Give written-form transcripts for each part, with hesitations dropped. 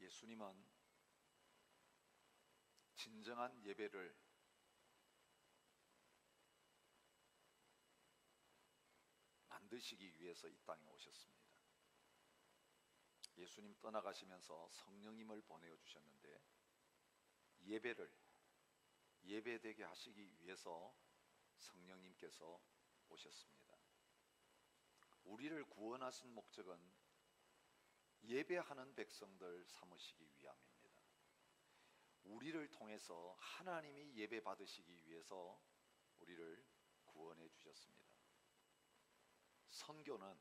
예수님은 진정한 예배를 만드시기 위해서 이 땅에 오셨습니다. 예수님 떠나가시면서 성령님을 보내어 주셨는데 예배를 예배되게 하시기 위해서 성령님께서 오셨습니다. 우리를 구원하신 목적은 예배하는 백성들 삼으시기 위함입니다. 우리를 통해서 하나님이 예배 받으시기 위해서 우리를 구원해 주셨습니다. 선교는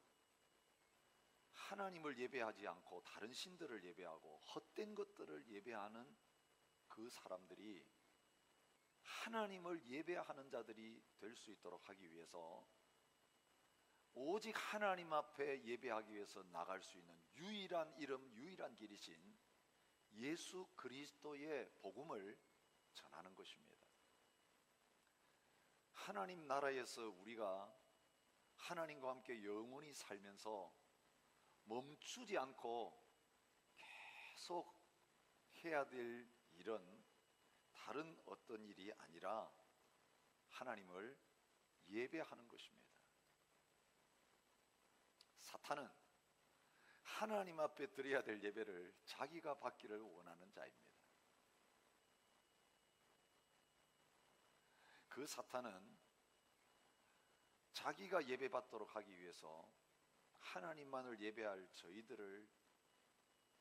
하나님을 예배하지 않고 다른 신들을 예배하고 헛된 것들을 예배하는 그 사람들이 하나님을 예배하는 자들이 될 수 있도록 하기 위해서 오직 하나님 앞에 예배하기 위해서 나갈 수 있는 유일한 이름, 유일한 길이신 예수 그리스도의 복음을 전하는 것입니다. 하나님 나라에서 우리가 하나님과 함께 영원히 살면서 멈추지 않고 계속 해야 될 일은 다른 어떤 일이 아니라 하나님을 예배하는 것입니다. 사탄은 하나님 앞에 드려야 될 예배를 자기가 받기를 원하는 자입니다. 그 사탄은 자기가 예배받도록 하기 위해서 하나님만을 예배할 저희들을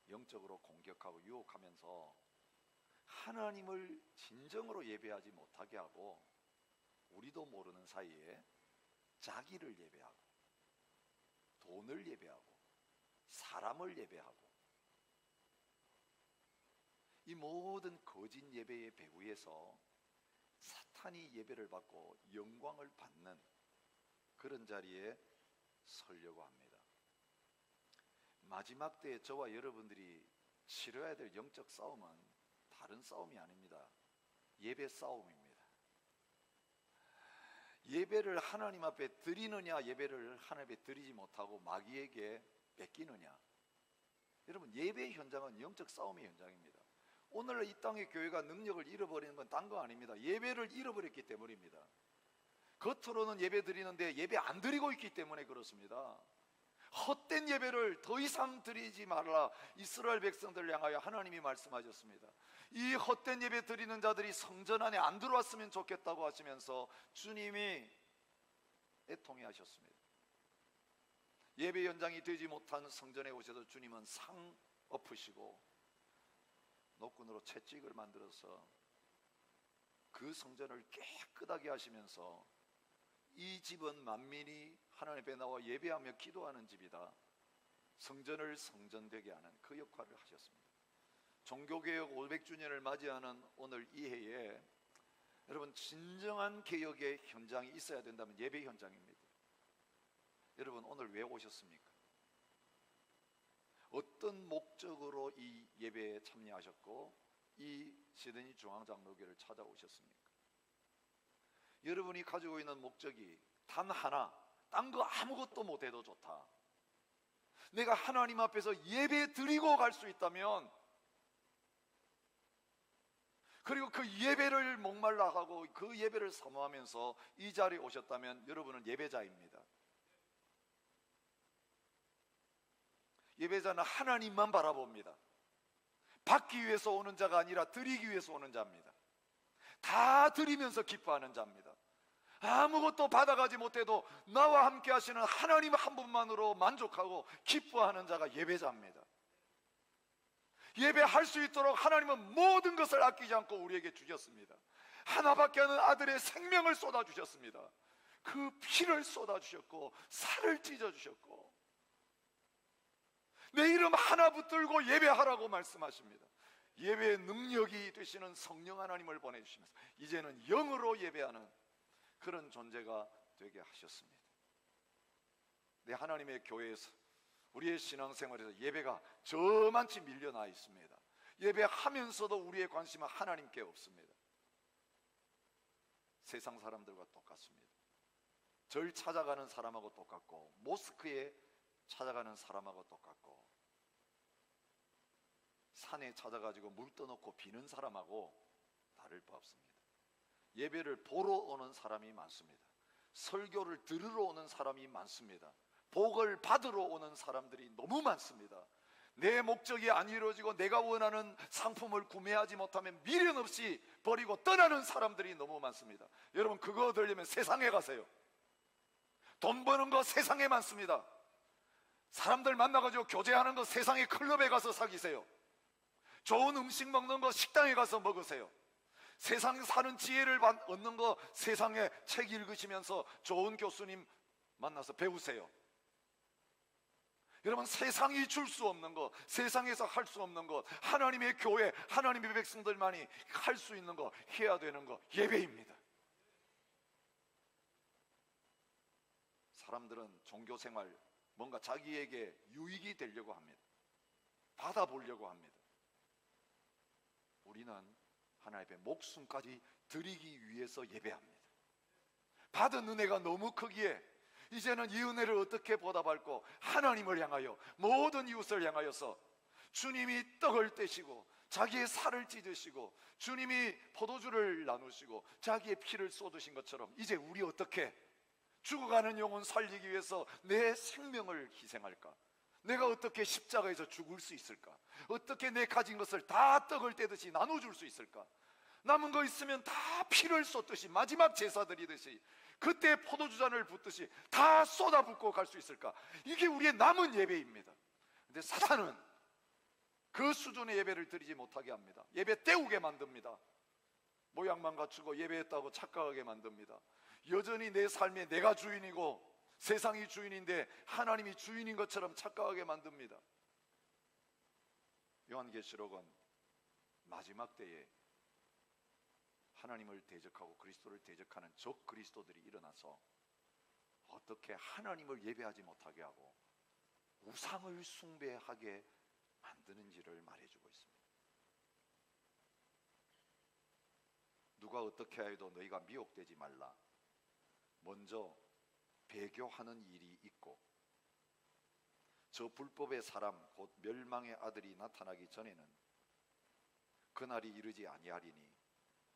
영적으로 공격하고 유혹하면서 하나님을 진정으로 예배하지 못하게 하고 우리도 모르는 사이에 자기를 예배하고 돈을 예배하고 사람을 예배하고 이 모든 거짓 예배의 배후에서 사탄이 예배를 받고 영광을 받는 그런 자리에 서려고 합니다. 마지막 때에 저와 여러분들이 치러야 될 영적 싸움은 다른 싸움이 아닙니다. 예배 싸움입니다. 예배를 하나님 앞에 드리느냐, 예배를 하나님 앞에 드리지 못하고 마귀에게 뺏기느냐. 여러분, 예배의 현장은 영적 싸움의 현장입니다. 오늘 이 땅의 교회가 능력을 잃어버리는 건 딴 거 아닙니다. 예배를 잃어버렸기 때문입니다. 겉으로는 예배 드리는데 예배 안 드리고 있기 때문에 그렇습니다. 헛된 예배를 더 이상 드리지 말라 이스라엘 백성들을 향하여 하나님이 말씀하셨습니다. 이 헛된 예배 드리는 자들이 성전 안에 안 들어왔으면 좋겠다고 하시면서 주님이 애통해 하셨습니다. 예배 현장이 되지 못한 성전에 오셔서 주님은 상 엎으시고 노끈으로 채찍을 만들어서 그 성전을 깨끗하게 하시면서 이 집은 만민이 하나님 앞에 나와 예배하며 기도하는 집이다, 성전을 성전되게 하는 그 역할을 하셨습니다. 종교개혁 500주년을 맞이하는 오늘 이 해에 여러분, 진정한 개혁의 현장이 있어야 된다면 예배 현장입니다. 여러분, 오늘 왜 오셨습니까? 어떤 목적으로 이 예배에 참여하셨고 이 시드니 중앙장로교를 찾아오셨습니까? 여러분이 가지고 있는 목적이 단 하나, 딴 거 아무것도 못해도 좋다, 내가 하나님 앞에서 예배 드리고 갈 수 있다면, 그리고 그 예배를 목말라 하고 그 예배를 사모하면서 이 자리에 오셨다면 여러분은 예배자입니다. 예배자는 하나님만 바라봅니다. 받기 위해서 오는 자가 아니라 드리기 위해서 오는 자입니다. 다 드리면서 기뻐하는 자입니다. 아무것도 받아가지 못해도 나와 함께 하시는 하나님 한 분만으로 만족하고 기뻐하는 자가 예배자입니다. 예배할 수 있도록 하나님은 모든 것을 아끼지 않고 우리에게 주셨습니다. 하나밖에 없는 아들의 생명을 쏟아주셨습니다. 그 피를 쏟아주셨고 살을 찢어주셨고 내 이름 하나 붙들고 예배하라고 말씀하십니다. 예배의 능력이 되시는 성령 하나님을 보내주시면서 이제는 영으로 예배하는 그런 존재가 되게 하셨습니다. 내 하나님의 교회에서 우리의 신앙생활에서 예배가 저만치 밀려나 있습니다. 예배하면서도 우리의 관심은 하나님께 없습니다. 세상 사람들과 똑같습니다. 절 찾아가는 사람하고 똑같고 모스크에 찾아가는 사람하고 똑같고 산에 찾아가지고 물 떠놓고 비는 사람하고 다를 바 없습니다. 예배를 보러 오는 사람이 많습니다. 설교를 들으러 오는 사람이 많습니다. 복을 받으러 오는 사람들이 너무 많습니다. 내 목적이 안 이루어지고 내가 원하는 상품을 구매하지 못하면 미련 없이 버리고 떠나는 사람들이 너무 많습니다. 여러분, 그거 들려면 세상에 가세요. 돈 버는 거 세상에 많습니다. 사람들 만나가지고 교제하는 거 세상에 클럽에 가서 사귀세요. 좋은 음식 먹는 거 식당에 가서 먹으세요. 세상 사는 지혜를 얻는 거 세상에 책 읽으시면서 좋은 교수님 만나서 배우세요. 여러분, 세상이 줄 수 없는 것, 세상에서 할 수 없는 것, 하나님의 교회, 하나님의 백성들만이 할 수 있는 것, 해야 되는 것, 예배입니다. 사람들은 종교생활 뭔가 자기에게 유익이 되려고 합니다. 받아보려고 합니다. 우리는 하나님 앞에 목숨까지 드리기 위해서 예배합니다. 받은 은혜가 너무 크기에 이제는 이 은혜를 어떻게 보답할고 하나님을 향하여 모든 이웃을 향하여서 주님이 떡을 떼시고 자기의 살을 찢으시고 주님이 포도주를 나누시고 자기의 피를 쏟으신 것처럼 이제 우리 어떻게 죽어가는 영혼 살리기 위해서 내 생명을 희생할까? 내가 어떻게 십자가에서 죽을 수 있을까? 어떻게 내 가진 것을 다 떡을 떼듯이 나눠줄 수 있을까? 남은 거 있으면 다 피를 쏟듯이 마지막 제사 드리듯이 그때 포도주잔을 붓듯이 다 쏟아붓고 갈 수 있을까? 이게 우리의 남은 예배입니다. 근데 사탄은 그 수준의 예배를 드리지 못하게 합니다. 예배 때우게 만듭니다. 모양만 갖추고 예배했다고 착각하게 만듭니다. 여전히 내 삶에 내가 주인이고 세상이 주인인데 하나님이 주인인 것처럼 착각하게 만듭니다. 요한계시록은 마지막 때에 하나님을 대적하고 그리스도를 대적하는 적 그리스도들이 일어나서 어떻게 하나님을 예배하지 못하게 하고 우상을 숭배하게 만드는지를 말해주고 있습니다. 누가 어떻게 해도 너희가 미혹되지 말라. 먼저 배교하는 일이 있고 저 불법의 사람 곧 멸망의 아들이 나타나기 전에는 그날이 이르지 아니하리니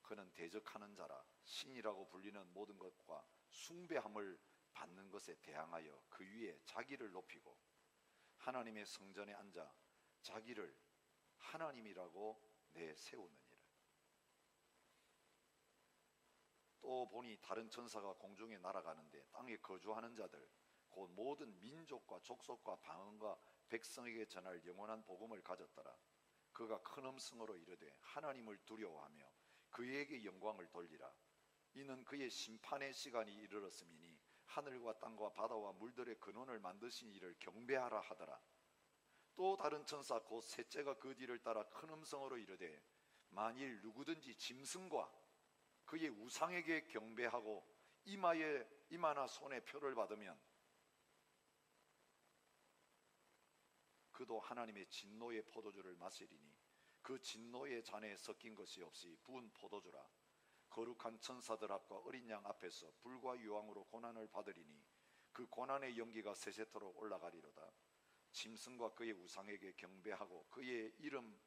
그는 대적하는 자라 신이라고 불리는 모든 것과 숭배함을 받는 것에 대항하여 그 위에 자기를 높이고 하나님의 성전에 앉아 자기를 하나님이라고 내세우느니라. 또 보니 다른 천사가 공중에 날아가는데 땅에 거주하는 자들 곧 모든 민족과 족속과 방언과 백성에게 전할 영원한 복음을 가졌더라. 그가 큰 음성으로 이르되 하나님을 두려워하며 그에게 영광을 돌리라. 이는 그의 심판의 시간이 이르렀음이니 하늘과 땅과 바다와 물들의 근원을 만드신 이를 경배하라 하더라. 또 다른 천사 곧 셋째가 그 뒤를 따라 큰 음성으로 이르되 만일 누구든지 짐승과 그의 우상에게 경배하고 이마나 손에 표를 받으면 그도 하나님의 진노의 포도주를 마시리니 그 진노의 잔에 섞인 것이 없이 부은 포도주라. 거룩한 천사들 앞과 어린 양 앞에서 불과 유황으로 고난을 받으리니 그 고난의 연기가 세세토록 올라가리로다. 짐승과 그의 우상에게 경배하고 그의 이름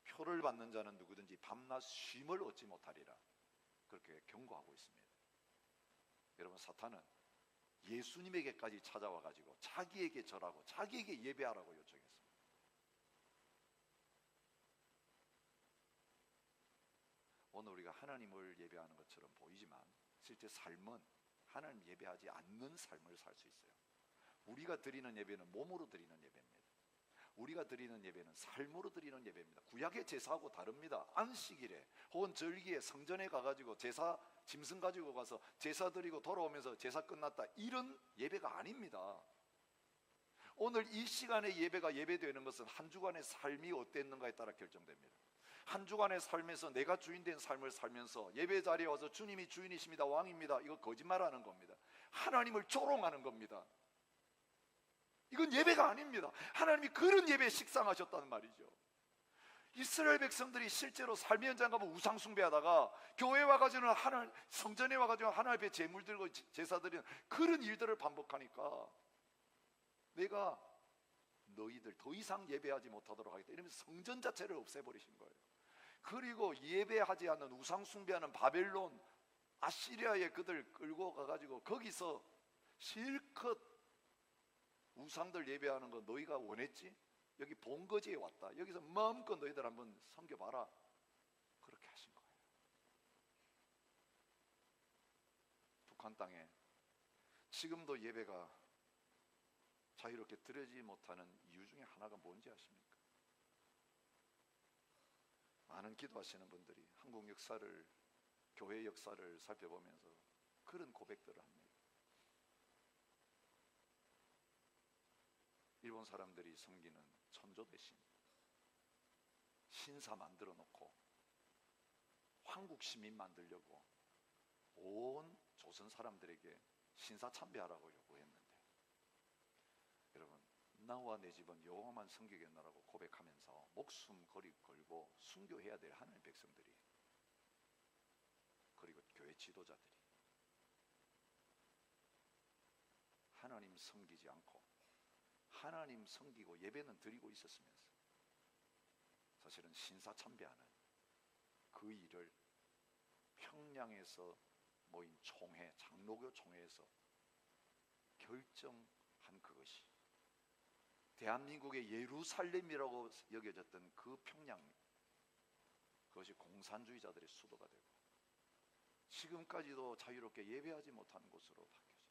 표를 받는 자는 누구든지 밤낮 쉼을 얻지 못하리라. 그렇게 경고하고 있습니다. 여러분, 사탄은 예수님에게까지 찾아와 가지고 자기에게 절하고 자기에게 예배하라고 요청했습니다. 오늘 우리가 하나님을 예배하는 것처럼 보이지만 실제 삶은 하나님 예배하지 않는 삶을 살 수 있어요. 우리가 드리는 예배는 몸으로 드리는 예배입니다. 우리가 드리는 예배는 삶으로 드리는 예배입니다. 구약의 제사하고 다릅니다. 안식일에 혹은 절기에 성전에 가가지고 제사 짐승 가지고 가서 제사 드리고 돌아오면서 제사 끝났다 이런 예배가 아닙니다. 오늘 이 시간에 예배가 예배되는 것은 한 주간의 삶이 어땠는가에 따라 결정됩니다. 한 주간의 삶에서 내가 주인된 삶을 살면서 예배 자리에 와서 주님이 주인이십니다, 왕입니다, 이거 거짓말하는 겁니다. 하나님을 조롱하는 겁니다. 이건 예배가 아닙니다. 하나님이 그런 예배에 식상하셨다는 말이죠. 이스라엘 백성들이 실제로 삶의 현장 가면 우상 숭배하다가 교회 와가지고는 성전에 와가지고 하나님 앞에 제물 들고 제사 드리는 그런 일들을 반복하니까 내가 너희들 더 이상 예배하지 못하도록 하겠다 이러면서 성전 자체를 없애버리신 거예요. 그리고 예배하지 않는 우상 숭배하는 바벨론 아시리아에 그들 끌고 가가지고 거기서 실컷 우상들 예배하는 거 너희가 원했지? 여기 본거지에 왔다. 여기서 마음껏 너희들 한번 섬겨봐라. 그렇게 하신 거예요. 북한 땅에 지금도 예배가 자유롭게 드려지지 못하는 이유 중에 하나가 뭔지 아십니까? 많은 기도하시는 분들이 한국 역사를, 교회 역사를 살펴보면서 그런 고백들을 합니다. 일본 사람들이 섬기는 천조 대신 신사 만들어 놓고 한국 시민 만들려고 온 조선 사람들에게 신사 참배하라고 요구했는데, 여러분, 나와 내 집은 여호와만 섬기겠노라고 고백하면서 목숨 걸고 순교해야 될 하나님의 백성들이, 그리고 교회 지도자들이 하나님 섬기지 않고 하나님 섬기고 예배는 드리고 있었으면서 사실은 신사 참배하는 그 일을 평양에서 모인 총회, 장로교 총회에서 결정한 그것이 대한민국의 예루살렘이라고 여겨졌던 그 평양, 그것이 공산주의자들의 수도가 되고 지금까지도 자유롭게 예배하지 못하는 곳으로 바뀌었어요.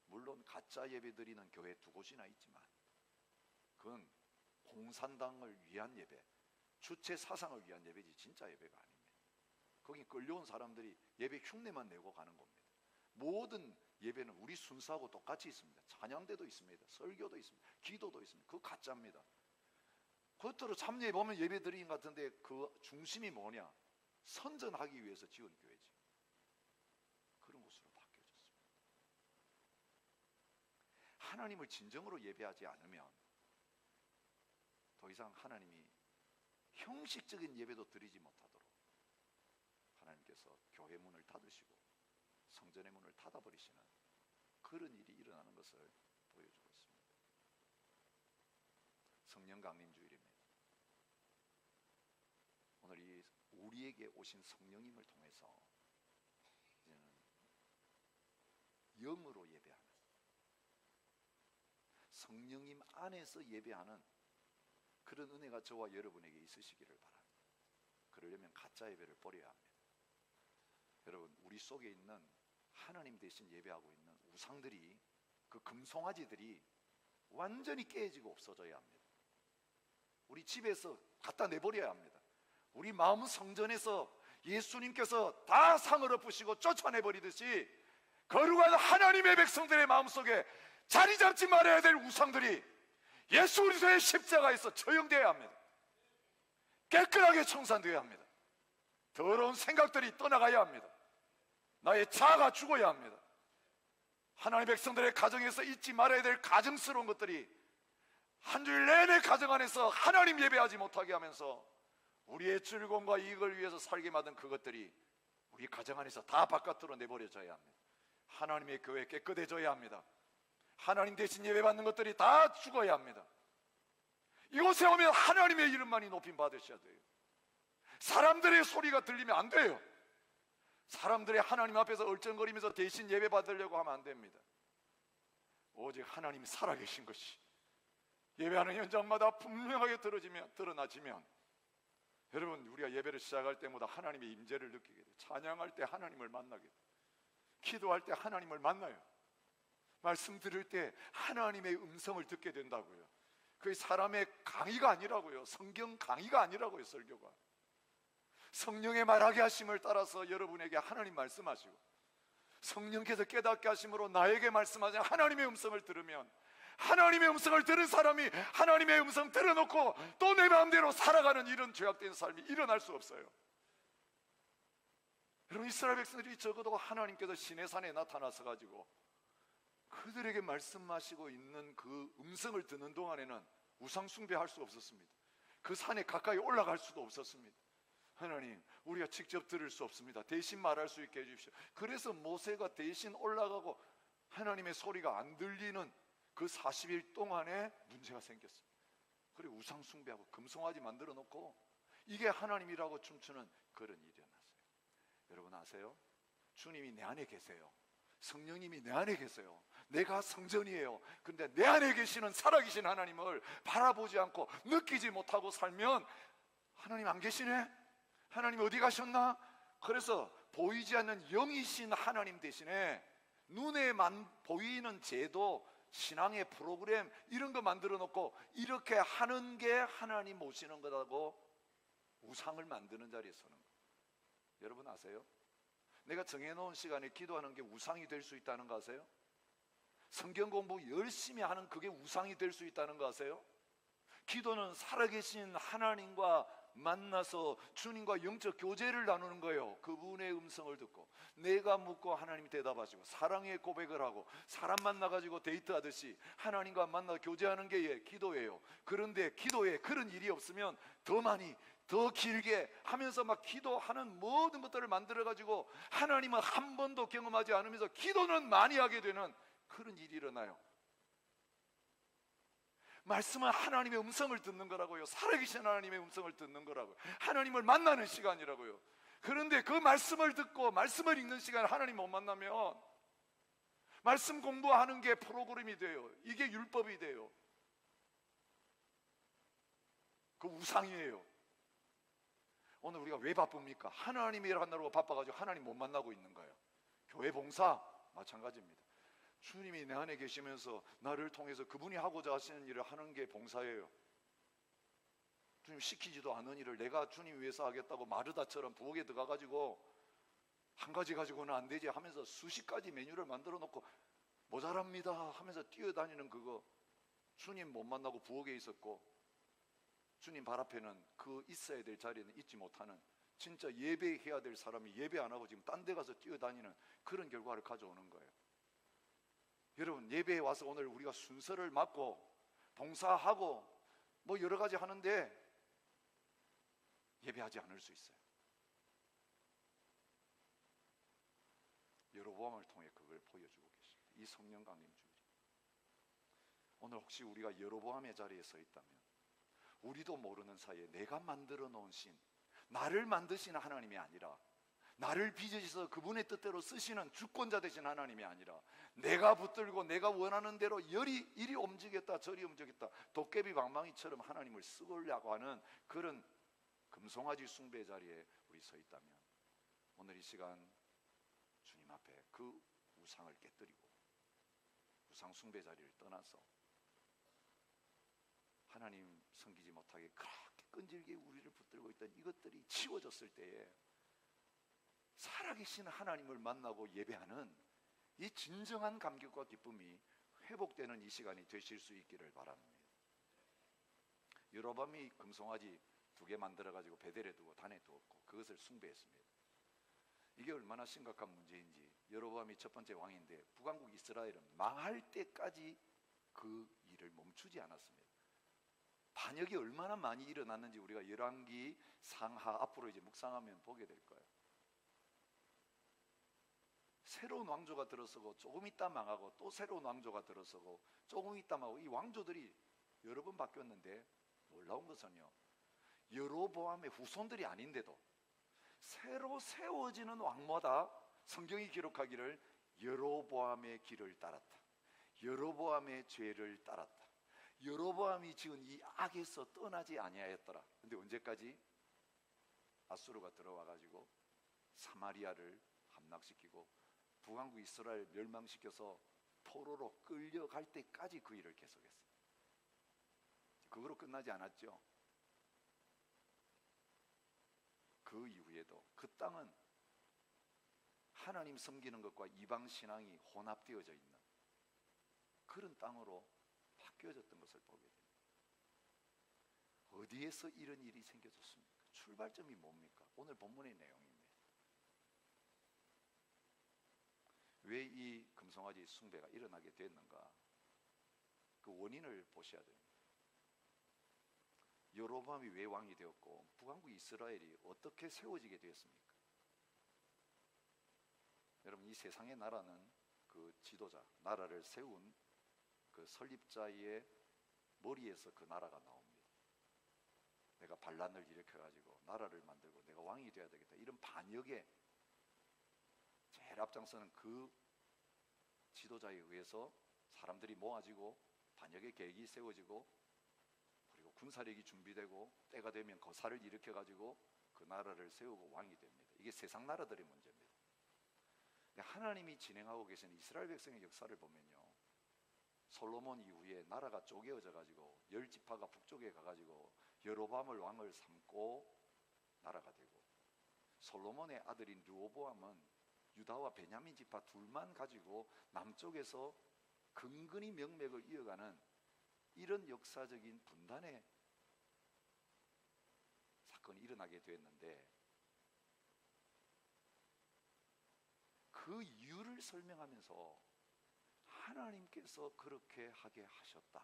물론 가짜 예배 드리는 교회 2곳이나 있지만 그건 공산당을 위한 예배, 주체 사상을 위한 예배지 진짜 예배가 아닙니다. 거기 끌려온 사람들이 예배 흉내만 내고 가는 겁니다. 모든 예배는 우리 순서하고 똑같이 있습니다. 찬양대도 있습니다. 설교도 있습니다. 기도도 있습니다. 그거 가짜입니다. 겉으로 참여해 보면 예배 드리는 것 같은데 그 중심이 뭐냐? 선전하기 위해서 지은 교회지. 그런 곳으로 바뀌어졌습니다. 하나님을 진정으로 예배하지 않으면 더 이상 하나님이 형식적인 예배도 드리지 못하도록 하나님께서 교회 문을 닫으시고 성전의 문을 닫아버리시는 그런 일이 일어나는 것을 보여주고 있습니다. 성령 강림 주일입니다. 오늘 이 우리에게 오신 성령님을 통해서 이제는 영으로 예배하는, 성령님 안에서 예배하는 그런 은혜가 저와 여러분에게 있으시기를 바랍니다. 그러려면 가짜 예배를 버려야 합니다. 여러분, 우리 속에 있는 하나님 대신 예배하고 있는 우상들이, 그 금송아지들이 완전히 깨지고 없어져야 합니다. 우리 집에서 갖다 내버려야 합니다. 우리 마음 성전에서 예수님께서 다 상을 엎으시고 쫓아내버리듯이 거룩한 하나님의 백성들의 마음속에 자리 잡지 말아야 될 우상들이 예수 그리스도의 십자가에서 처형되어야 합니다. 깨끗하게 청산되어야 합니다. 더러운 생각들이 떠나가야 합니다. 나의 자아가 죽어야 합니다. 하나님의 백성들의 가정에서 잊지 말아야 될 가정스러운 것들이 한 주일 내내 가정 안에서 하나님 예배하지 못하게 하면서 우리의 즐거움과 이익을 위해서 살게 만든 그것들이 우리 가정 안에서 다 바깥으로 내버려져야 합니다. 하나님의 교회 깨끗해져야 합니다. 하나님 대신 예배받는 것들이 다 죽어야 합니다. 이곳에 오면 하나님의 이름만이 높임 받으셔야 돼요. 사람들의 소리가 들리면 안 돼요. 사람들의 하나님 앞에서 얼쩡거리면서 대신 예배 받으려고 하면 안 됩니다. 오직 하나님이 살아계신 것이 예배하는 현장마다 분명하게 드러나지면 여러분, 우리가 예배를 시작할 때마다 하나님의 임재를 느끼게 돼요. 찬양할 때 하나님을 만나게 돼요. 기도할 때 하나님을 만나요. 말씀 들을 때 하나님의 음성을 듣게 된다고요. 그게 사람의 강의가 아니라고요. 성경 강의가 아니라고요. 설교가 성령의 말하게 하심을 따라서 여러분에게 하나님 말씀하시고 성령께서 깨닫게 하심으로 나에게 말씀하신 하나님의 음성을 들으면 하나님의 음성을 들은 사람이 하나님의 음성 들어놓고 또 내 마음대로 살아가는 이런 죄악된 삶이 일어날 수 없어요. 여러분, 이스라엘 백성들이 적어도 하나님께서 시내산에 나타나서 가지고 그들에게 말씀하시고 있는 그 음성을 듣는 동안에는 우상 숭배할 수 없었습니다. 그 산에 가까이 올라갈 수도 없었습니다. 하나님, 우리가 직접 들을 수 없습니다. 대신 말할 수 있게 해주십시오. 그래서 모세가 대신 올라가고 하나님의 소리가 안 들리는 그 40일 동안에 문제가 생겼어요. 그리고 우상 숭배하고 금송아지 만들어 놓고 이게 하나님이라고 춤추는 그런 일이 일어났어요. 여러분 아세요? 주님이 내 안에 계세요. 성령님이 내 안에 계세요. 내가 성전이에요. 그런데 내 안에 계시는 살아계신 하나님을 바라보지 않고 느끼지 못하고 살면 하나님 안 계시네? 하나님 어디 가셨나? 그래서 보이지 않는 영이신 하나님 대신에 눈에만 보이는 제도, 신앙의 프로그램 이런 거 만들어 놓고 이렇게 하는 게 하나님 모시는 거라고 우상을 만드는 자리에 서는 거예요. 여러분 아세요? 내가 정해놓은 시간에 기도하는 게 우상이 될 수 있다는 거 아세요? 성경 공부 열심히 하는 그게 우상이 될 수 있다는 거 아세요? 기도는 살아계신 하나님과 만나서 주님과 영적 교제를 나누는 거예요. 그분의 음성을 듣고 내가 묻고 하나님이 대답하시고 사랑의 고백을 하고 사람 만나가지고 데이트하듯이 하나님과 만나 교제하는 게 기도예요. 그런데 기도에 그런 일이 없으면 더 많이 더 길게 하면서 막 기도하는 모든 것들을 만들어가지고 하나님은 한 번도 경험하지 않으면서 기도는 많이 하게 되는 그런 일이 일어나요. 말씀은 하나님의 음성을 듣는 거라고요. 살아계신 하나님의 음성을 듣는 거라고요. 하나님을 만나는 시간이라고요. 그런데 그 말씀을 듣고 말씀을 읽는 시간에 하나님 못 만나면 말씀 공부하는 게 프로그램이 돼요. 이게 율법이 돼요. 그 우상이에요. 오늘 우리가 왜 바쁩니까? 하나님이 일한다고 바빠가지고 하나님 못 만나고 있는 거예요. 교회 봉사 마찬가지입니다. 주님이 내 안에 계시면서 나를 통해서 그분이 하고자 하시는 일을 하는 게 봉사예요. 주님 시키지도 않은 일을 내가 주님 위해서 하겠다고 마르다처럼 부엌에 들어가가지고 한 가지 가지고는 안 되지 하면서 수십 가지 메뉴를 만들어 놓고 모자랍니다 하면서 뛰어다니는 그거, 주님 못 만나고 부엌에 있었고 주님 발 앞에는 그 있어야 될 자리는 있지 못하는, 진짜 예배해야 될 사람이 예배 안 하고 지금 딴 데 가서 뛰어다니는 그런 결과를 가져오는 거예요. 여러분 예배에 와서 오늘 우리가 순서를 맡고 봉사하고 뭐 여러 가지 하는데 예배하지 않을 수 있어요. 여로보암을 통해 그걸 보여주고 계십니다. 이 성령 강림 주일이. 오늘 혹시 우리가 여로보암의 자리에 서 있다면 우리도 모르는 사이에 내가 만들어 놓은 신, 나를 만드시는 하나님이 아니라 나를 빚으셔서 그분의 뜻대로 쓰시는 주권자 되신 하나님이 아니라 내가 붙들고 내가 원하는 대로 이리 움직였다 저리 움직였다 도깨비 방망이처럼 하나님을 쓰려고 하는 그런 금송아지 숭배 자리에 우리 서 있다면 오늘 이 시간 주님 앞에 그 우상을 깨뜨리고 우상 숭배 자리를 떠나서 하나님 섬기지 못하게 그렇게 끈질기게 우리를 붙들고 있던 이것들이 치워졌을 때에 살아계신 하나님을 만나고 예배하는 이 진정한 감격과 기쁨이 회복되는 이 시간이 되실 수 있기를 바랍니다. 여로보암이 금송아지 2개 만들어가지고 베델에 두고 단에 두었고 그것을 숭배했습니다. 이게 얼마나 심각한 문제인지, 여로보암이 첫 번째 왕인데 북왕국 이스라엘은 망할 때까지 그 일을 멈추지 않았습니다. 반역이 얼마나 많이 일어났는지 우리가 열왕기 상하 앞으로 이제 묵상하면 보게 될 거예요. 새로운 왕조가 들어서고 조금 있다 망하고 또 새로운 왕조가 들어서고 조금 있다 망하고, 이 왕조들이 여러 번 바뀌었는데 놀라운 것은요, 여로보암의 후손들이 아닌데도 새로 세워지는 왕마다 성경이 기록하기를 여로보암의 길을 따랐다, 여로보암의 죄를 따랐다, 여로보암이 지은 이 악에서 떠나지 아니하였더라. 근데 언제까지? 아수르가 들어와가지고 사마리아를 함락시키고 북왕국 이스라엘 멸망시켜서 포로로 끌려갈 때까지 그 일을 계속했어요. 그거로 끝나지 않았죠. 그 이후에도 그 땅은 하나님 섬기는 것과 이방 신앙이 혼합되어져 있는 그런 땅으로 바뀌어졌던 것을 보게 됩니다. 어디에서 이런 일이 생겨졌습니까? 출발점이 뭡니까? 오늘 본문의 내용입니다. 왜 이 금송아지 숭배가 일어나게 됐는가? 그 원인을 보셔야 됩니다. 여로보암이 왜 왕이 되었고 북왕국 이스라엘이 어떻게 세워지게 되었습니까? 여러분 이 세상의 나라는 그 지도자, 나라를 세운 그 설립자의 머리에서 그 나라가 나옵니다. 내가 반란을 일으켜가지고 나라를 만들고 내가 왕이 되어야 되겠다, 이런 반역에 제일 앞장서는 그 지도자에 의해서 사람들이 모아지고 반역의 계획이 세워지고, 그리고 군사력이 준비되고 때가 되면 거사를 일으켜가지고 그 나라를 세우고 왕이 됩니다. 이게 세상 나라들의 문제입니다. 하나님이 진행하고 계신 이스라엘 백성의 역사를 보면요, 솔로몬 이후에 나라가 쪼개어져 가지고 10지파가 북쪽에 가가지고 여로보암을 왕을 삼고 나라가 되고, 솔로몬의 아들인 르호보암은 유다와 베냐민 지파 둘만 가지고 남쪽에서 근근히 명맥을 이어가는 이런 역사적인 분단의 사건이 일어나게 되었는데, 그 이유를 설명하면서 하나님께서 그렇게 하게 하셨다,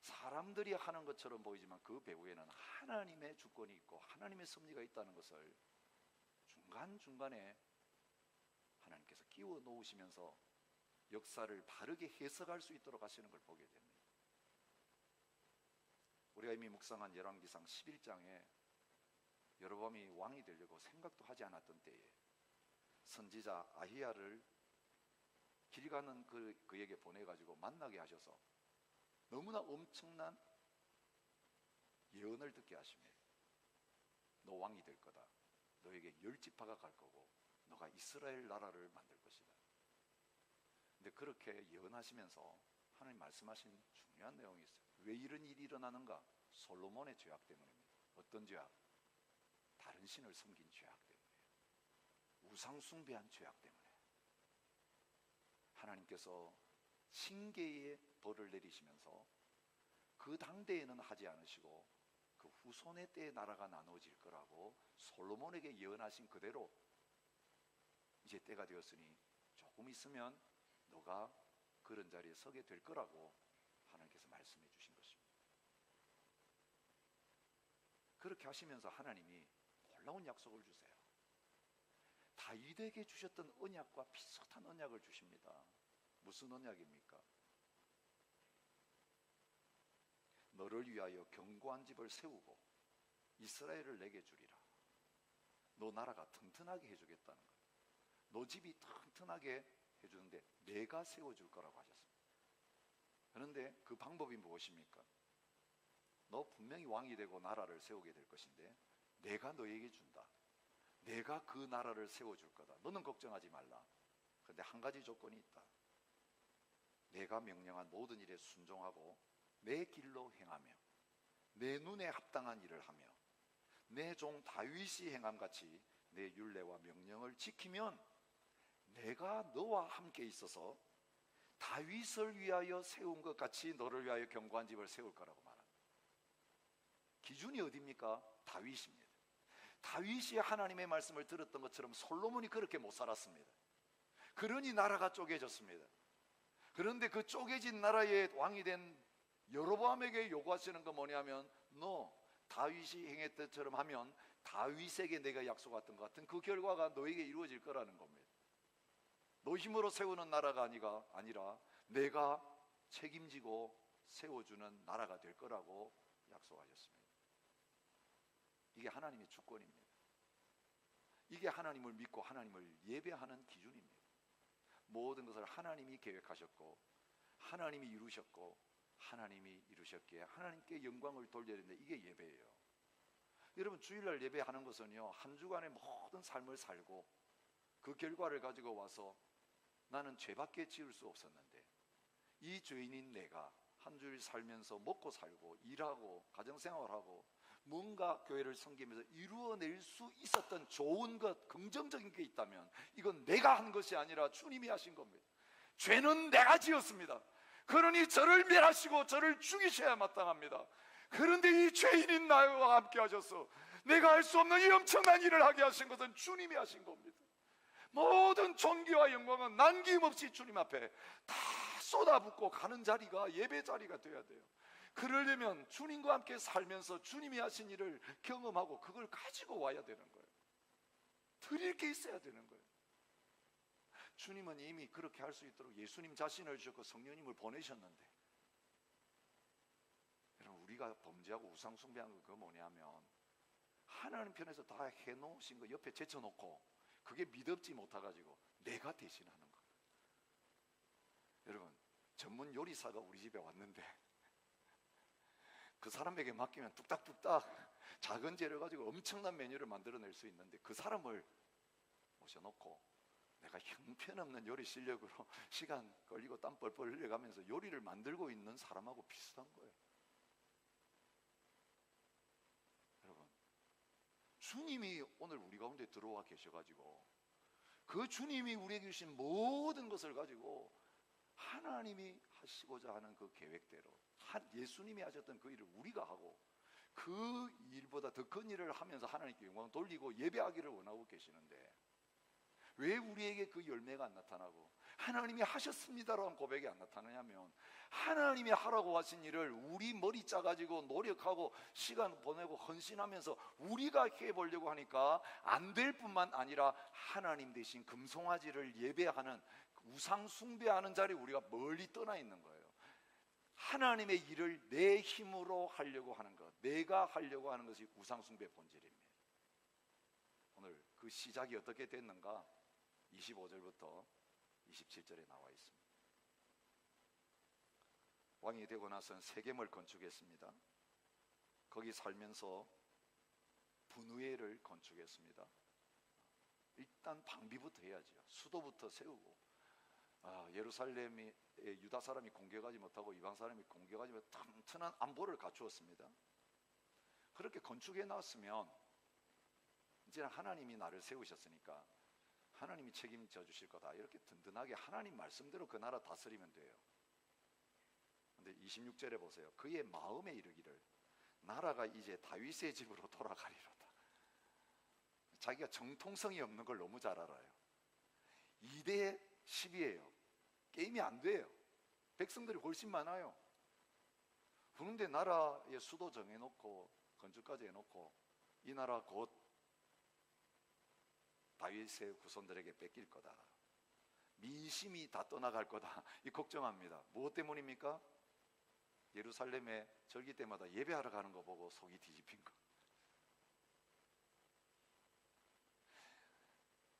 사람들이 하는 것처럼 보이지만 그 배후에는 하나님의 주권이 있고 하나님의 섭리가 있다는 것을 중간중간에 하나님께서 끼워 놓으시면서 역사를 바르게 해석할 수 있도록 하시는 걸 보게 됩니다. 우리가 이미 묵상한 열왕기상 11장에 여로보암이 왕이 되려고 생각도 하지 않았던 때에 선지자 아히야를 길 가는 그에게 보내가지고 만나게 하셔서 너무나 엄청난 예언을 듣게 하십니다. 너 왕이 될 거다, 너에게 10지파가 갈 거고 너가 이스라엘 나라를 만들 것이다. 근데 그렇게 예언하시면서 하나님 말씀하신 중요한 내용이 있어요. 왜 이런 일이 일어나는가? 솔로몬의 죄악 때문입니다. 어떤 죄악? 다른 신을 섬긴 죄악 때문에, 우상 숭배한 죄악 때문에 하나님께서 징계의 벌을 내리시면서 그 당대에는 하지 않으시고 그 후손의 때에 나라가 나눠질 거라고 솔로몬에게 예언하신 그대로 이제 때가 되었으니 조금 있으면 너가 그런 자리에 서게 될 거라고 하나님께서 말씀해 주신 것입니다. 그렇게 하시면서 하나님이 놀라운 약속을 주세요. 다윗에게 주셨던 언약과 비슷한 언약을 주십니다. 무슨 언약입니까? 너를 위하여 견고한 집을 세우고 이스라엘을 내게 주리라. 너 나라가 튼튼하게 해주겠다는 거예요. 너 집이 튼튼하게 해주는데 내가 세워줄 거라고 하셨습니다. 그런데 그 방법이 무엇입니까? 너 분명히 왕이 되고 나라를 세우게 될 것인데 내가 너에게 준다, 내가 그 나라를 세워줄 거다, 너는 걱정하지 말라. 그런데 한 가지 조건이 있다. 내가 명령한 모든 일에 순종하고 내 길로 행하며 내 눈에 합당한 일을 하며 내 종 다윗이 행함같이 내 율례와 명령을 지키면 내가 너와 함께 있어서 다윗을 위하여 세운 것 같이 너를 위하여 견고한 집을 세울 거라고 말합니다. 기준이 어디입니까? 다윗입니다. 다윗이 하나님의 말씀을 들었던 것처럼 솔로몬이 그렇게 못 살았습니다. 그러니 나라가 쪼개졌습니다. 그런데 그 쪼개진 나라의 왕이 된 여로보암에게 요구하시는 건 뭐냐면, 너 다윗이 행했던 것처럼 하면 다윗에게 내가 약속했던 것 같은 그 결과가 너에게 이루어질 거라는 겁니다. 너 힘으로 세우는 나라가 아니라 내가 책임지고 세워주는 나라가 될 거라고 약속하셨습니다. 이게 하나님의 주권입니다. 이게 하나님을 믿고 하나님을 예배하는 기준입니다. 모든 것을 하나님이 계획하셨고 하나님이 이루셨고 하나님이 이루셨기에 하나님께 영광을 돌려야 되는데 이게 예배예요. 여러분, 주일날 예배하는 것은요, 한 주간의 모든 삶을 살고 그 결과를 가지고 와서 나는 죄밖에 지을 수 없었는데 이 죄인인 내가 한 주일 살면서 먹고 살고 일하고 가정생활하고 뭔가 교회를 섬기면서 이루어낼 수 있었던 좋은 것, 긍정적인 게 있다면 이건 내가 한 것이 아니라 주님이 하신 겁니다. 죄는 내가 지었습니다. 그러니 저를 멸하시고 저를 죽이셔야 마땅합니다. 그런데 이 죄인인 나와 함께 하셔서 내가 할 수 없는 이 엄청난 일을 하게 하신 것은 주님이 하신 겁니다. 모든 존귀와 영광은 남김없이 주님 앞에 다 쏟아붓고 가는 자리가 예배 자리가 되어야 돼요. 그러려면 주님과 함께 살면서 주님이 하신 일을 경험하고 그걸 가지고 와야 되는 거예요. 드릴 게 있어야 되는 거예요. 주님은 이미 그렇게 할 수 있도록 예수님 자신을 주셨고 성령님을 보내셨는데, 여러분, 우리가 범죄하고 우상 숭배하는 거 그거 뭐냐면 하나님 편에서 다 해놓으신 거 옆에 제쳐놓고 그게 믿음지 못해가지고 내가 대신하는 거. 여러분, 전문 요리사가 우리 집에 왔는데 그 사람에게 맡기면 뚝딱뚝딱 작은 재료 가지고 엄청난 메뉴를 만들어낼 수 있는데, 그 사람을 모셔놓고 내가 형편없는 요리 실력으로 시간 걸리고 땀 뻘뻘 흘려가면서 요리를 만들고 있는 사람하고 비슷한 거예요. 여러분, 주님이 오늘 우리 가운데 들어와 계셔가지고 그 주님이 우리에게 주신 모든 것을 가지고 하나님이 하시고자 하는 그 계획대로 예수님이 하셨던 그 일을 우리가 하고, 그 일보다 더 큰 일을 하면서 하나님께 영광 돌리고 예배하기를 원하고 계시는데, 왜 우리에게 그 열매가 안 나타나고 하나님이 하셨습니다라는 고백이 안 나타나냐면, 하나님이 하라고 하신 일을 우리 머리 짜가지고 노력하고 시간 보내고 헌신하면서 우리가 해보려고 하니까 안 될 뿐만 아니라 하나님 대신 금송아지를 예배하는, 우상 숭배하는 자리에 우리가 멀리 떠나 있는 거예요. 하나님의 일을 내 힘으로 하려고 하는 것, 내가 하려고 하는 것이 우상 숭배의 본질입니다. 오늘 그 시작이 어떻게 됐는가? 25절부터 27절에 나와 있습니다. 왕이 되고 나서는 세겜을 건축했습니다. 거기 살면서 분우회를 건축했습니다. 일단 방비부터 해야죠. 수도부터 세우고, 예루살렘이 유다 사람이 공격하지 못하고 이방 사람이 공격하지 못하고 튼튼한 안보를 갖추었습니다. 그렇게 건축해 놨으면 이제는 하나님이 나를 세우셨으니까 하나님이 책임져 주실 거다, 이렇게 든든하게 하나님 말씀대로 그 나라 다스리면 돼요. 근데 26절에 보세요. 그의 마음에 이르기를 나라가 이제 다윗의 집으로 돌아가리로다. 자기가 정통성이 없는 걸 너무 잘 알아요. 2대 10이에요. 게임이 안 돼요. 백성들이 훨씬 많아요. 그런데 나라의 수도 정해놓고 건축까지 해놓고 이 나라 곧 다윗의 후손들에게 뺏길 거다, 민심이 다 떠나갈 거다, 이 걱정합니다. 무엇 때문입니까? 예루살렘에 절기 때마다 예배하러 가는 거 보고 속이 뒤집힌 거.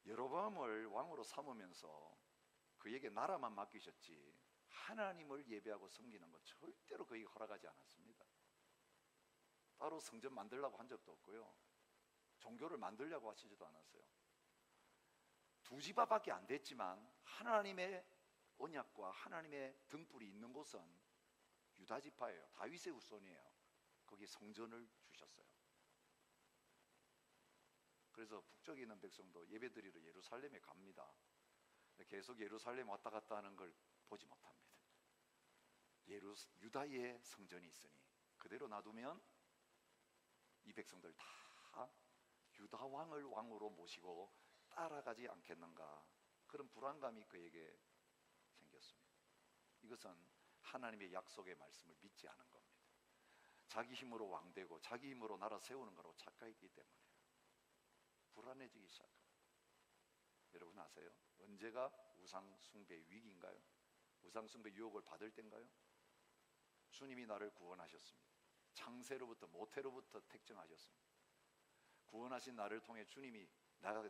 여로보암을 왕으로 삼으면서 그에게 나라만 맡기셨지 하나님을 예배하고 섬기는 것 절대로 그에게 허락하지 않았습니다. 따로 성전 만들려고 한 적도 없고요, 종교를 만들려고 하시지도 않았어요. 두 지파밖에 안 됐지만 하나님의 언약과 하나님의 등불이 있는 곳은 유다 지파예요. 다윗의 후손이에요. 거기 성전을 주셨어요. 그래서 북쪽에 있는 백성도 예배드리러 예루살렘에 갑니다. 계속 예루살렘 왔다 갔다 하는 걸 보지 못합니다. 유다의 성전이 있으니 그대로 놔두면 이 백성들 다 유다 왕을 왕으로 모시고 따라가지 않겠는가, 그런 불안감이 그에게 생겼습니다. 이것은 하나님의 약속의 말씀을 믿지 않은 겁니다. 자기 힘으로 왕되고 자기 힘으로 나라 세우는 거라고 착각했기 때문에 불안해지기 시작합니다. 여러분 아세요? 언제가 우상 숭배의 위기인가요? 우상 숭배 유혹을 받을 때인가요? 주님이 나를 구원하셨습니다. 창세로부터 모태로부터 택정하셨습니다. 구원하신 나를 통해 주님이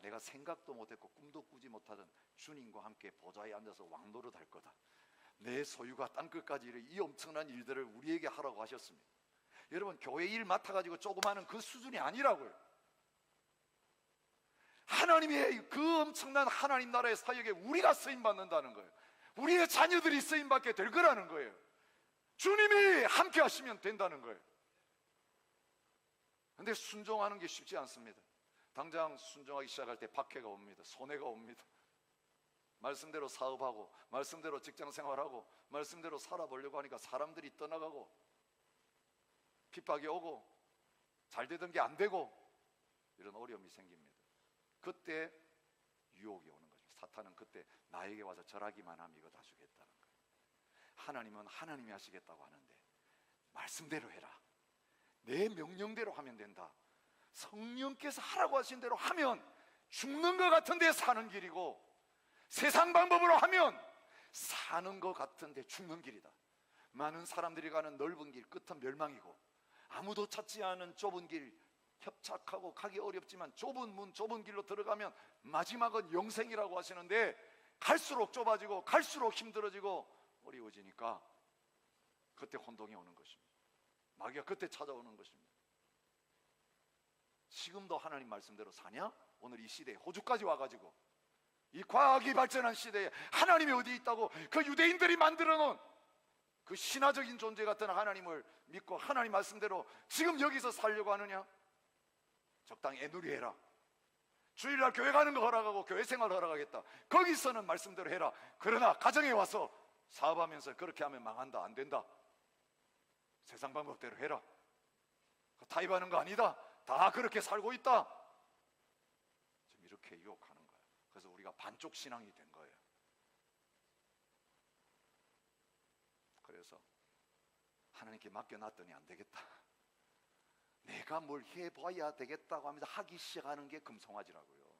내가 생각도 못했고 꿈도 꾸지 못하던 주님과 함께 보좌에 앉아서 왕노릇 할 거다, 내 소유가 땅끝까지 이르 이 엄청난 일들을 우리에게 하라고 하셨습니다. 여러분, 교회 일 맡아가지고 조그마한 그 수준이 아니라고요. 하나님의 그 엄청난 하나님 나라의 사역에 우리가 쓰임받는다는 거예요. 우리의 자녀들이 쓰임받게 될 거라는 거예요. 주님이 함께 하시면 된다는 거예요. 근데 순종하는 게 쉽지 않습니다. 당장 순종하기 시작할 때 박해가 옵니다. 손해가 옵니다. 말씀대로 사업하고 말씀대로 직장생활하고 말씀대로 살아보려고 하니까 사람들이 떠나가고 핍박이 오고 잘 되던 게 안 되고 이런 어려움이 생깁니다. 그때 유혹이 오는 거죠. 사탄은 그때 나에게 와서 절하기만 하면 이거 다 주겠다는 거예요. 하나님은 하나님이 하시겠다고 하는데 말씀대로 해라, 내 명령대로 하면 된다, 성령께서 하라고 하신 대로 하면 죽는 것 같은데 사는 길이고 세상 방법으로 하면 사는 것 같은데 죽는 길이다. 많은 사람들이 가는 넓은 길 끝은 멸망이고, 아무도 찾지 않은 좁은 길, 협착하고 가기 어렵지만 좁은 문, 좁은 길로 들어가면 마지막은 영생이라고 하시는데, 갈수록 좁아지고 갈수록 힘들어지고 어려워지니까 그때 혼동이 오는 것입니다. 마귀가 그때 찾아오는 것입니다. 지금도 하나님 말씀대로 사냐? 오늘 이 시대에 호주까지 와가지고 이 과학이 발전한 시대에 하나님이 어디 있다고 그 유대인들이 만들어 놓은 그 신화적인 존재 같은 하나님을 믿고 하나님 말씀대로 지금 여기서 살려고 하느냐? 적당히 애누리해라. 주일날 교회 가는 거 허락하고 교회 생활 허락하겠다. 거기서는 말씀대로 해라. 그러나 가정에 와서 사업하면서 그렇게 하면 망한다, 안 된다. 세상 방법대로 해라. 타협하는 거 아니다. 다 그렇게 살고 있다. 지금 이렇게 유혹하는 거예요. 그래서 우리가 반쪽 신앙이 된 거예요. 그래서 하나님께 맡겨놨더니 안 되겠다. 내가 뭘 해봐야 되겠다고 하면서 하기 시작하는 게 금송아지라고요.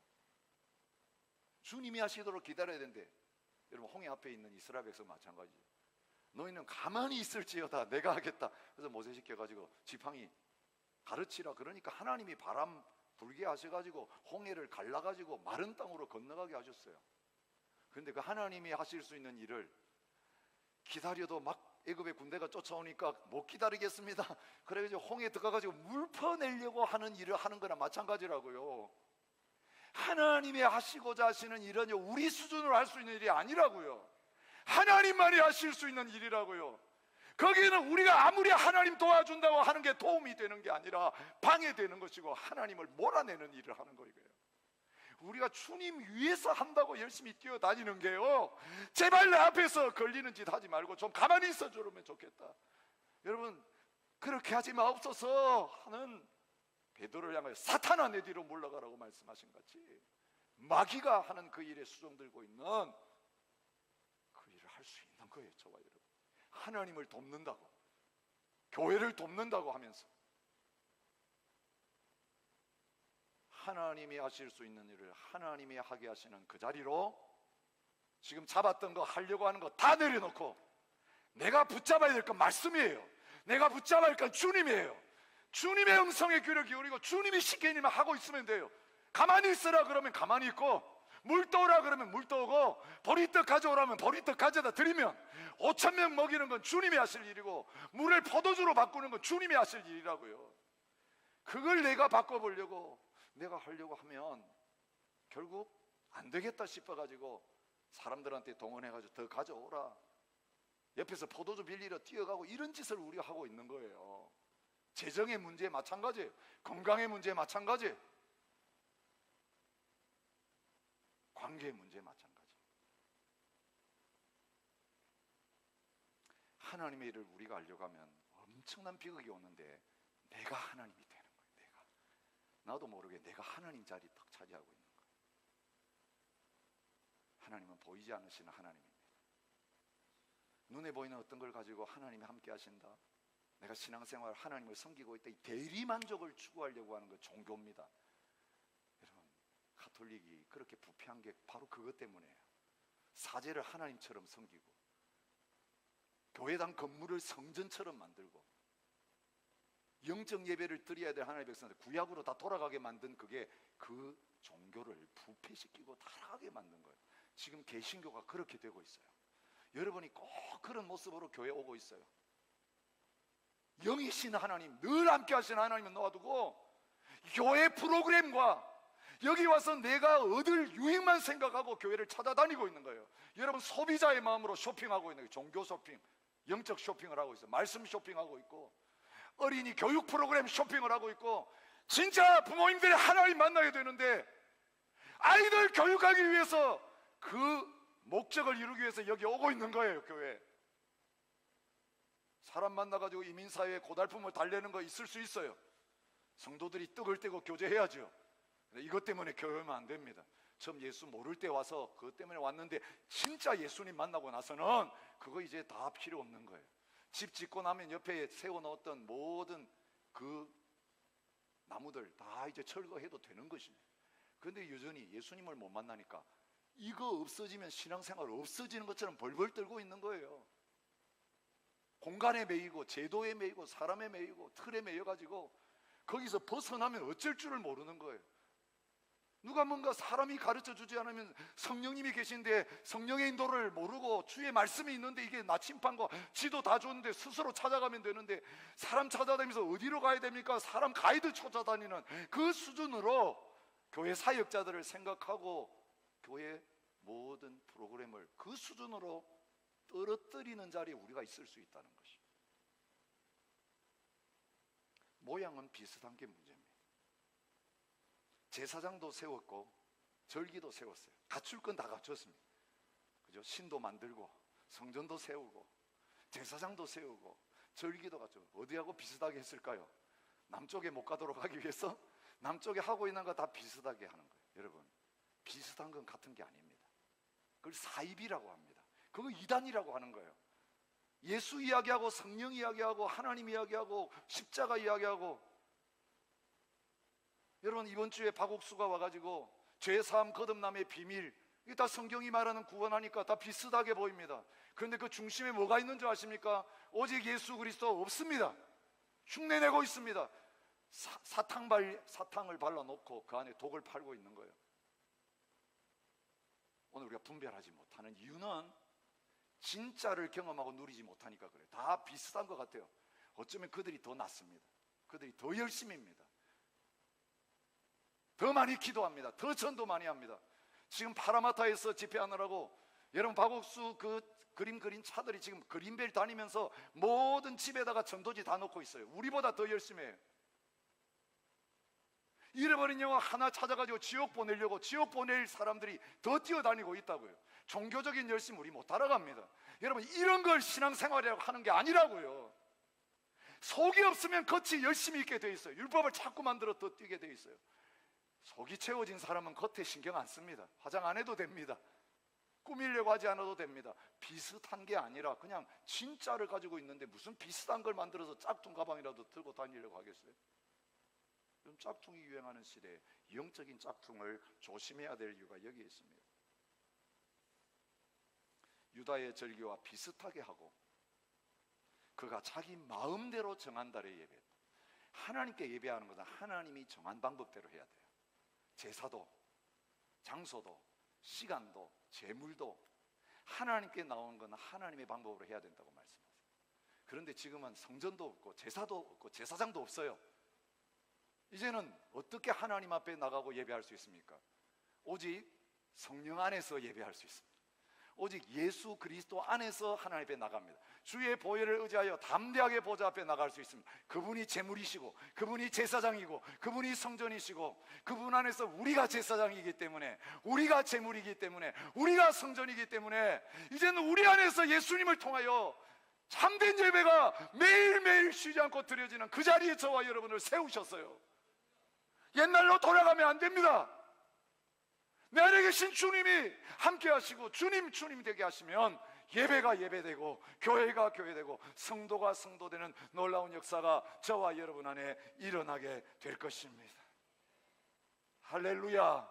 주님이 하시도록 기다려야 되는데, 여러분 홍해 앞에 있는 이스라엘 백성 마찬가지예요. 너희는 가만히 있을지어다 내가 하겠다. 그래서 모세 시켜가지고 지팡이 가르치라. 그러니까 하나님이 바람 불게 하셔가지고 홍해를 갈라가지고 마른 땅으로 건너가게 하셨어요. 그런데 그 하나님이 하실 수 있는 일을 기다려도 막 애굽의 군대가 쫓아오니까 못 기다리겠습니다. 그래가지고 홍해에 들어가가지고 물 퍼내려고 하는 일을 하는 거나 마찬가지라고요. 하나님이 하시고자 하시는 일은 우리 수준으로 할 수 있는 일이 아니라고요. 하나님만이 하실 수 있는 일이라고요. 거기에는 우리가 아무리 하나님 도와준다고 하는 게 도움이 되는 게 아니라 방해되는 것이고 하나님을 몰아내는 일을 하는 거예요. 우리가 주님 위해서 한다고 열심히 뛰어다니는 게요, 제발 내 앞에서 걸리는 짓 하지 말고 좀 가만히 있어 주면 좋겠다. 여러분 그렇게 하지 마옵소서 하는 베드로를 향하여 사탄아 내 뒤로 물러가라고 말씀하신 같이, 마귀가 하는 그 일에 수종 들고 있는 그 일을 할 수 있는 거예요. 저와 여러분 하나님을 돕는다고, 교회를 돕는다고 하면서 하나님이 하실 수 있는 일을 하나님이 하게 하시는 그 자리로 지금 잡았던 거 하려고 하는 거 다 내려놓고, 내가 붙잡아야 될 건 말씀이에요. 내가 붙잡아야 할 건 주님이에요. 주님의 음성에 귀를 기울이고 주님이 시키니만 하고 있으면 돼요. 가만히 있으라 그러면 가만히 있고, 물 떠오라 그러면 물 떠오고, 보리떡 가져오라면 보리떡 가져다 드리면 5,000명 먹이는 건 주님이 하실 일이고, 물을 포도주로 바꾸는 건 주님이 하실 일이라고요. 그걸 내가 바꿔보려고 내가 하려고 하면 결국 안 되겠다 싶어가지고 사람들한테 동원해가지고 더 가져오라, 옆에서 포도주 빌리러 뛰어가고, 이런 짓을 우리가 하고 있는 거예요. 재정의 문제에 마찬가지예요. 건강의 문제에 마찬가지예요. 관계의 문제에 마찬가지예요. 하나님의 일을 우리가 하려고 하면 엄청난 비극이 오는데 내가 하나님이 되는 거예요. 나도 모르게 내가 하나님 자리 딱 차지하고 있는 거예요. 하나님은 보이지 않으시는 하나님입니다. 눈에 보이는 어떤 걸 가지고 하나님이 함께 하신다, 내가 신앙생활 하나님을 섬기고 있다, 이 대리만족을 추구하려고 하는 건 종교입니다. 여러분 가톨릭이 그렇게 부패한 게 바로 그것 때문이에요. 사제를 하나님처럼 섬기고 교회당 건물을 성전처럼 만들고 영적 예배를 드려야 될 하나님의 백성들 구약으로 다 돌아가게 만든 그게 그 종교를 부패시키고 타락하게 만든 거예요. 지금 개신교가 그렇게 되고 있어요. 여러분이 꼭 그런 모습으로 교회에 오고 있어요. 영이신 하나님, 늘 함께 하시는 하나님은 놓아두고 교회 프로그램과 여기 와서 내가 얻을 유익만 생각하고 교회를 찾아다니고 있는 거예요. 여러분 소비자의 마음으로 쇼핑하고 있는 거예요. 종교 쇼핑, 영적 쇼핑을 하고 있어요. 말씀 쇼핑하고 있고, 어린이 교육 프로그램 쇼핑을 하고 있고, 진짜 부모님들이 하나님 만나야 되는데 아이들 교육하기 위해서 그 목적을 이루기 위해서 여기 오고 있는 거예요. 교회 사람 만나가지고 이민사회에 고달픔을 달래는 거 있을 수 있어요. 성도들이 떡을 떼고 교제해야죠. 이것 때문에 교회 오면 안 됩니다. 처음 예수 모를 때 와서 그것 때문에 왔는데 진짜 예수님 만나고 나서는 그거 이제 다 필요 없는 거예요. 집 짓고 나면 옆에 세워놓았던 모든 그 나무들 다 이제 철거해도 되는 것입니다. 그런데 여전히 예수님을 못 만나니까 이거 없어지면 신앙생활 없어지는 것처럼 벌벌 떨고 있는 거예요. 공간에 매이고 제도에 매이고 사람에 매이고 틀에 매여가지고 거기서 벗어나면 어쩔 줄을 모르는 거예요. 누가 뭔가 사람이 가르쳐 주지 않으면 성령님이 계신데 성령의 인도를 모르고 주의 말씀이 있는데 이게 나침반과 지도 다 줬는데 스스로 찾아가면 되는데 사람 찾아다니면서 어디로 가야 됩니까? 사람 가이드 찾아다니는 그 수준으로 교회 사역자들을 생각하고 교회 모든 프로그램을 그 수준으로 떨어뜨리는 자리에 우리가 있을 수 있다는 것이. 모양은 비슷한 게 문제입니다. 제사장도 세웠고 절기도 세웠어요. 갖출 건 다 갖췄습니다. 그죠? 신도 만들고 성전도 세우고 제사장도 세우고 절기도 갖추고. 어디하고 비슷하게 했을까요? 남쪽에 못 가도록 하기 위해서 남쪽에 하고 있는 거 다 비슷하게 하는 거예요. 여러분, 비슷한 건 같은 게 아닙니다. 그걸 사입이라고 합니다. 그거 이단이라고 하는 거예요. 예수 이야기하고 성령 이야기하고 하나님 이야기하고 십자가 이야기하고. 여러분, 이번 주에 박옥수가 와가지고 죄사함 거듭남의 비밀, 이게 다 성경이 말하는 구원하니까 다 비슷하게 보입니다. 그런데 그 중심에 뭐가 있는 줄 아십니까? 오직 예수 그리스도 없습니다. 흉내내고 있습니다. 사탕을 발라놓고 그 안에 독을 팔고 있는 거예요. 오늘 우리가 분별하지 못하는 이유는 진짜를 경험하고 누리지 못하니까 그래요. 다 비슷한 것 같아요. 어쩌면 그들이 더 낫습니다. 그들이 더 열심입니다. 더 많이 기도합니다. 더 전도 많이 합니다. 지금 파라마타에서 집회하느라고 여러분 박옥수 그 그림 그린 차들이 지금 그린벨 다니면서 모든 집에다가 전도지 다 놓고 있어요. 우리보다 더 열심히 해요. 잃어버린 영혼 하나 찾아가지고 지옥 보내려고 지옥 보낼 사람들이 더 뛰어다니고 있다고요. 종교적인 열심 우리 못 따라갑니다. 여러분, 이런 걸 신앙생활이라고 하는 게 아니라고요. 속이 없으면 겉이 열심히 있게 돼 있어요. 율법을 자꾸 만들어 더 뛰게 돼 있어요. 속이 채워진 사람은 겉에 신경 안 씁니다. 화장 안 해도 됩니다. 꾸미려고 하지 않아도 됩니다. 비슷한 게 아니라 그냥 진짜를 가지고 있는데 무슨 비슷한 걸 만들어서 짝퉁 가방이라도 들고 다니려고 하겠어요? 요즘 짝퉁이 유행하는 시대에 영적인 짝퉁을 조심해야 될 이유가 여기에 있습니다. 유다의 절기와 비슷하게 하고 그가 자기 마음대로 정한 달에 예배했다. 하나님께 예배하는 것은 하나님이 정한 방법대로 해야 돼요. 제사도 장소도 시간도 재물도 하나님께 나오는 건 하나님의 방법으로 해야 된다고 말씀하세요. 그런데 지금은 성전도 없고 제사도 없고 제사장도 없어요. 이제는 어떻게 하나님 앞에 나가고 예배할 수 있습니까? 오직 성령 안에서 예배할 수 있습니다. 오직 예수 그리스도 안에서 하나님 앞에 나갑니다. 주의 보혈을 의지하여 담대하게 보좌 앞에 나갈 수 있습니다. 그분이 제물이시고 그분이 제사장이고 그분이 성전이시고 그분 안에서 우리가 제사장이기 때문에 우리가 제물이기 때문에 우리가 성전이기 때문에 이제는 우리 안에서 예수님을 통하여 참된 예배가 매일매일 쉬지 않고 드려지는 그 자리에 저와 여러분을 세우셨어요. 옛날로 돌아가면 안 됩니다. 내 안에 계신 주님이 함께 하시고 주님 되게 하시면 예배가 예배되고 교회가 교회되고 성도가 성도되는 놀라운 역사가 저와 여러분 안에 일어나게 될 것입니다. 할렐루야.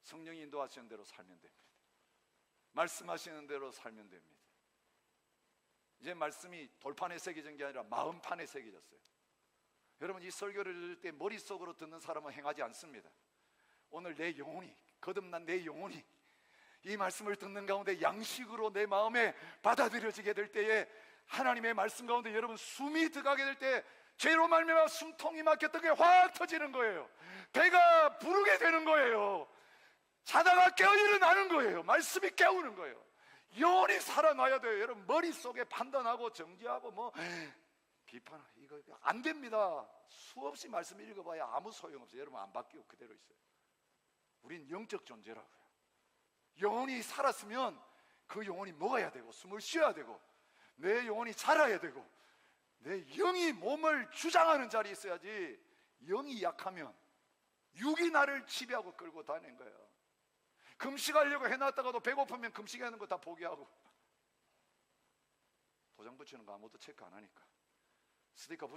성령이 인도하시는 대로 살면 됩니다. 말씀하시는 대로 살면 됩니다. 이제 말씀이 돌판에 새겨진 게 아니라 마음판에 새겨졌어요. 여러분, 이 설교를 들을 때 머릿속으로 듣는 사람은 행하지 않습니다. 오늘 내 영혼이, 거듭난 내 영혼이 이 말씀을 듣는 가운데 양식으로 내 마음에 받아들여지게 될 때에 하나님의 말씀 가운데 여러분 숨이 들어가게 될 때 죄로 말미암아 숨통이 막혔던 게 확 터지는 거예요. 배가 부르게 되는 거예요. 자다가 깨어 일어나는 거예요. 말씀이 깨우는 거예요. 영혼이 살아나야 돼요. 여러분, 머릿속에 판단하고 정지하고 뭐 비판하고 이거 안 됩니다. 수없이 말씀 읽어봐야 아무 소용없어요. 여러분, 안 바뀌고 그대로 있어요. 우린 영적 존재라고요. 영혼이 살았으면 그 영혼이 먹어야 되고 숨을 쉬어야 되고 내 영혼이 자라야 되고 내 영이 몸을 주장하는 자리에 있어야지. 영이 약하면 육이 나를 지배하고 끌고 다니는 거예요. 금식하려고 해놨다가도 배고프면 금식하는 거 다 포기하고 도장 붙이는 거 아무것도 체크 안 하니까 스티커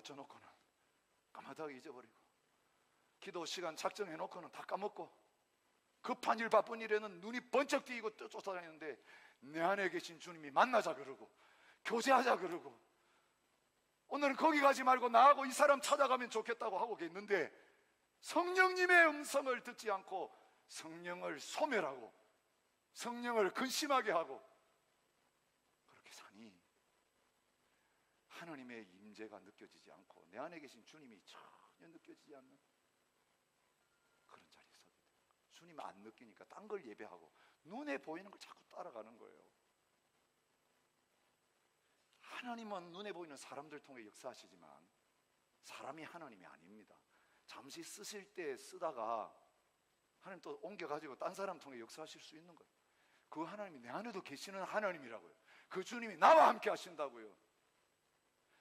급한 일 바쁜 일에는 눈이 번쩍 뜨이고 쫓아다니는데 내 안에 계신 주님이 만나자 그러고 교제하자 그러고 오늘은 거기 가지 말고 나하고 이 사람 찾아가면 좋겠다고 하고 있는데 성령님의 음성을 듣지 않고 성령을 소멸하고 성령을 근심하게 하고 그렇게 사니 하나님의 임재가 느껴지지 않고 내 안에 계신 주님이 전혀 느껴지지 않는 그런 자리에 서게 돼요. 주님 안 느끼니까 딴 걸 예배하고 눈에 보이는 걸 자꾸 따라가는 거예요. 하나님은 눈에 보이는 사람들 통해 역사하시지만 사람이 하나님이 아닙니다. 잠시 쓰실 때 쓰다가 하나님 또 옮겨가지고 딴 사람 통해 역사하실 수 있는 거예요. 그 하나님이 내 안에도 계시는 하나님이라고요. 그 주님이 나와 함께 하신다고요.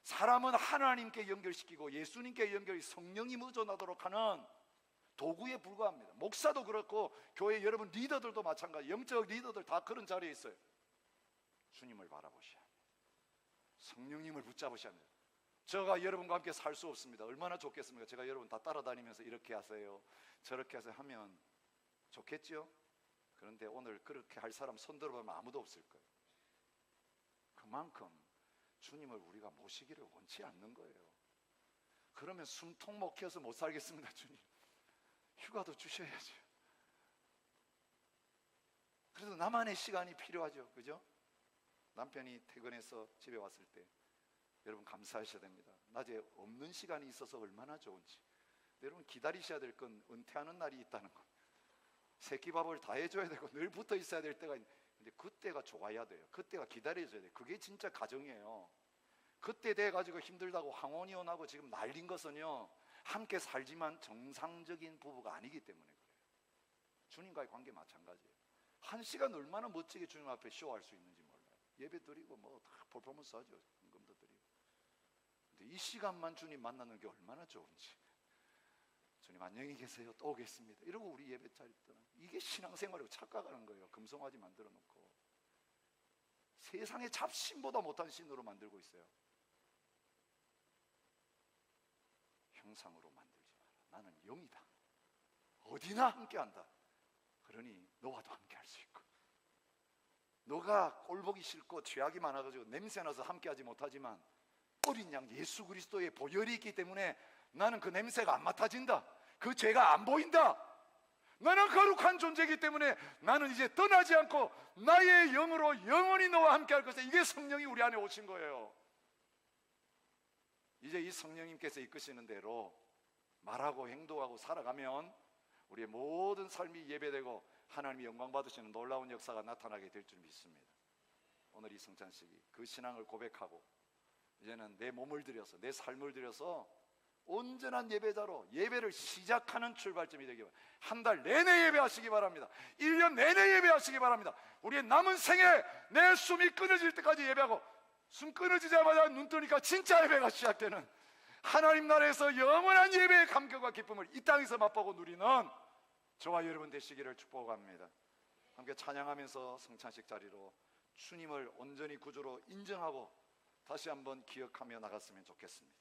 사람은 하나님께 연결시키고 예수님께 연결이 성령이 묻어나도록 하는 도구에 불과합니다. 목사도 그렇고 교회 여러분 리더들도 마찬가지, 영적 리더들 다 그런 자리에 있어요. 주님을 바라보셔야 합니다. 성령님을 붙잡으셔야 합니다. 제가 여러분과 함께 살 수 없습니다. 얼마나 좋겠습니까? 제가 여러분 다 따라다니면서 이렇게 하세요 저렇게 하세요 하면 좋겠죠? 그런데 오늘 그렇게 할 사람 손 들어보면 아무도 없을 거예요. 그만큼 주님을 우리가 모시기를 원치 않는 거예요. 그러면 숨통 막혀서 못 살겠습니다. 주님 휴가도 주셔야죠. 그래도 나만의 시간이 필요하죠. 그죠? 남편이 퇴근해서 집에 왔을 때 여러분 감사하셔야 됩니다. 낮에 없는 시간이 있어서 얼마나 좋은지. 여러분 기다리셔야 될 건 은퇴하는 날이 있다는 것. 새끼밥을 다 해줘야 되고 늘 붙어 있어야 될 때가 있는데 근데 그때가 좋아야 돼요. 그때가 기다려줘야 돼요. 그게 진짜 가정이에요. 그때 돼가지고 힘들다고 황혼이혼하고 지금 날린 것은요 함께 살지만 정상적인 부부가 아니기 때문에 그래요. 주님과의 관계 마찬가지예요. 한 시간 얼마나 멋지게 주님 앞에 쇼할 수 있는지 몰라요. 예배 드리고 뭐 다 퍼포먼스 하죠. 헌금도 드리고. 근데 이 시간만 주님 만나는 게 얼마나 좋은지. 주님 안녕히 계세요. 또 오겠습니다. 이러고 우리 예배 자리 떠나. 이게 신앙생활이고 착각하는 거예요. 금송아지 만들어 놓고 세상의 잡신보다 못한 신으로 만들고 있어요. 형상으로 만들지 마라. 나는 영이다. 어디나 함께한다. 그러니 너와도 함께할 수 있고 너가 꼴보기 싫고 죄악이 많아가지고 냄새나서 함께하지 못하지만 어린 양 예수 그리스도의 보혈이 있기 때문에 나는 그 냄새가 안 맡아진다. 그 죄가 안 보인다. 나는 거룩한 존재이기 때문에 나는 이제 떠나지 않고 나의 영으로 영원히 너와 함께할 것이다. 이게 성령이 우리 안에 오신 거예요. 이제 이 성령님께서 이끄시는 대로 말하고 행동하고 살아가면 우리의 모든 삶이 예배되고 하나님이 영광 받으시는 놀라운 역사가 나타나게 될 줄 믿습니다. 오늘 이 성찬식이 그 신앙을 고백하고 이제는 내 몸을 들여서 내 삶을 들여서 온전한 예배자로 예배를 시작하는 출발점이 되기 바랍니다. 한 달 내내 예배하시기 바랍니다. 1년 내내 예배하시기 바랍니다. 우리의 남은 생에 내 숨이 끊어질 때까지 예배하고 숨 끊어지자마자 눈 뜨니까 진짜 예배가 시작되는 하나님 나라에서 영원한 예배의 감격과 기쁨을 이 땅에서 맛보고 누리는 저와 여러분 되시기를 축복합니다. 함께 찬양하면서 성찬식 자리로 주님을 온전히 구주로 인정하고 다시 한번 기억하며 나갔으면 좋겠습니다.